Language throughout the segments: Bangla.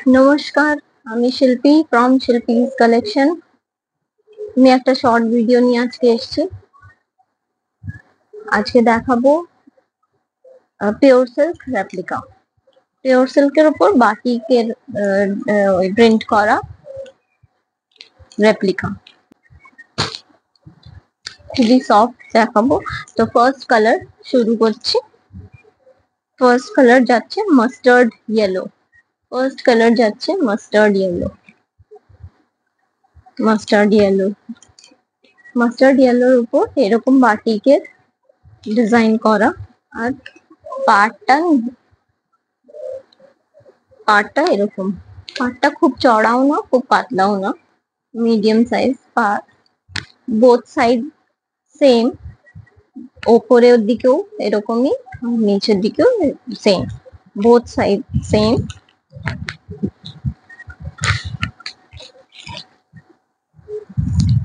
নমস্কার, আমি শিল্পী ফ্রম শিল্পীস কালেকশন। আমি একটা শর্ট ভিডিও নিয়ে আজকে এসেছি। আজকে দেখাবো পিওর সিল্ক রেপ্লিকা। পিওর সিল্কের উপর বাটিকের প্রিন্ট করা রেপ্লিকা, খুবই সফট দেখাবো। তো ফার্স্ট কালার শুরু করছি। ফার্স্ট কালার যাচ্ছে মাস্টার্ড ইয়েলো। ফার্স্ট কালার যাচ্ছে mustard yellow. Mustard yellow, mustard ইয়েলোর উপর এরকম বাটিকের ডিজাইন করা, আর পাটটা এরকম। পাটটা খুব চড়াও না, খুব পাতলাও না, মিডিয়াম সাইজ পাট। বোথ সাইড সেম, ওপরের দিকেও এরকমই, নিচের দিকেও সেম, বোথ সাইড সেম।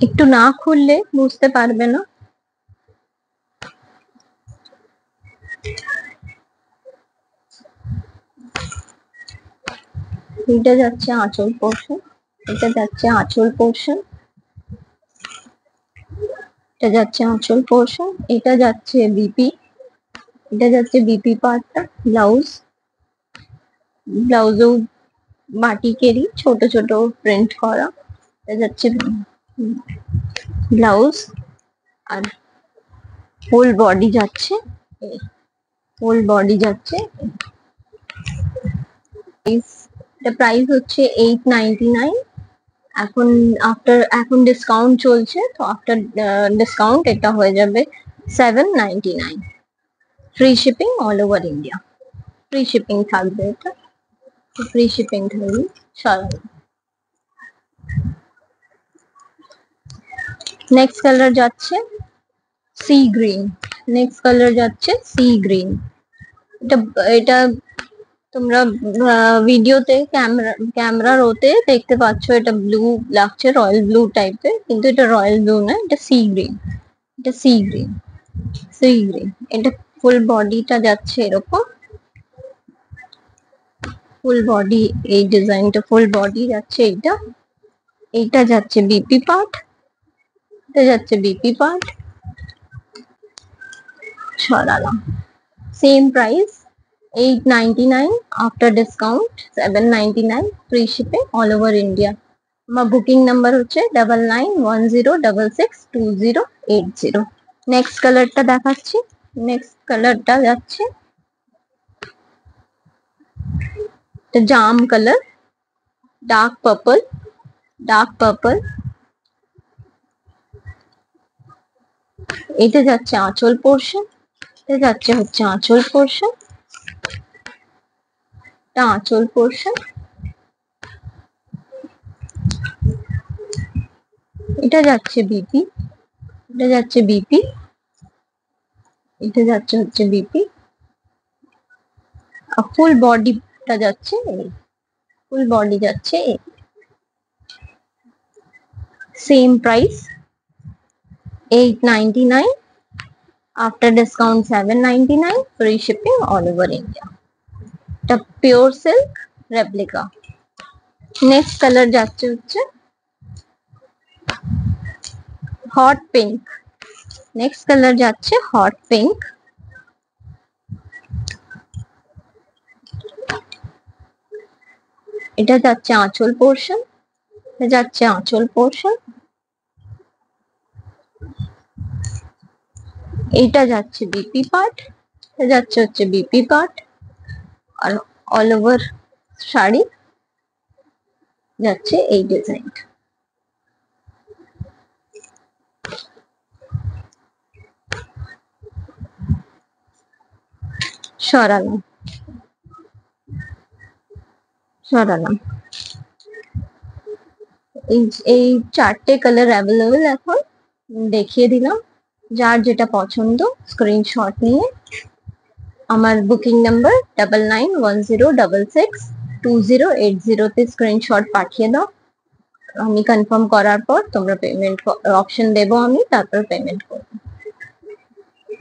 একটু না খুললে বুঝতে পারবে না। এটা যাচ্ছে আঁচল পোর্শন, এটা যাচ্ছে আঁচল পোর্শন, এটা যাচ্ছে আঁচল পোর্শন, এটা যাচ্ছে বিপি, এটা যাচ্ছে বিপি পার্টটা। ব্লাউজেও বাটিকেরই ছোট ছোট প্রিন্ট করা। এটা যাচ্ছে ব্লাউজ, আর ফুল বডি যাচ্ছে, ফুল বডি যাচ্ছে। এটা প্রাইস হচ্ছে 899। এখন ডিসকাউন্ট চলছে, তো আফটার ডিসকাউন্ট এটা হয়ে যাবে 799। Free shipping all over India, free shipping থাকবে। এটা ফ্রি শিপিং থাকবে সারা। নেক্সট কালার যাচ্ছে সি গ্রিন। নেক্সট কালার যাচ্ছে সি গ্রিন। এটা এটা তোমরা ভিডিওতে ক্যামেরার ওতে দেখতে পাচ্ছ এটা ব্লু লাগছে, রয়্যাল ব্লু টাইপের, কিন্তু এটা রয়্যাল ব্লু না, এটা সি গ্রিন। এটা সি গ্রিন, সি গ্রিন। এটা ফুল বডিটা যাচ্ছে এরকম, ফুল বডি এই ডিজাইনটা ফুল বডি যাচ্ছে। এইটা যাচ্ছে বিপি পার্ট, এটা যাচ্ছে বিপি পার্ট। সরালাম। Same price 899, after discount 799, free shipping all over India. আমার বুকিং নাম্বার হচ্ছে 9910662080। নেক্সট কালারটা দেখাচ্ছি। নেক্সট কালারটা যাচ্ছে জাম colour, dark purple, dark purple. এটা যাচ্ছে আঁচল পোর্শন, এটা যাচ্ছে হচ্ছে আঁচল পোর্শন, এটা আঁচল পোর্শন। এটা যাচ্ছে বিপি, এটা যাচ্ছে বিপি, এটা যাচ্ছে হচ্ছে বিপি। আর ফুল বডিটা যাচ্ছে ফুল বডি যাচ্ছে same price 899, after discount 799, free shipping all over India. এটা pure silk replica. Next colour যাচ্ছে হচ্ছে হট পিঙ্ক। নেক্সট কালার যাচ্ছে হট পিঙ্ক। এটা যাচ্ছে আঁচল পোর্শন, এটা যাচ্ছে আঁচল পোর্শন। এইটা যাচ্ছে বিপি পার্ট, এটা যাচ্ছে হচ্ছে বিপি পার্ট। আর অল ওভার শাড়ি যাচ্ছে এই ডিজাইনটা। সরালাম, সরালাম। এই চারটে কালার অ্যাভেলেবেল এখন দেখিয়ে দিলাম। যার যেটা পছন্দ স্ক্রিনশট নিয়ে আমার বুকিং নাম্বার 9910662080 তে স্ক্রিনশট পাঠিয়ে দাও। আমি কনফার্ম করার পর তোমরা পেমেন্ট অপশন দেবো, আমি তারপর পেমেন্ট করবো।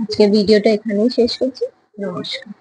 আজকে ভিডিওটা এখানেই শেষ করছি। নমস্কার।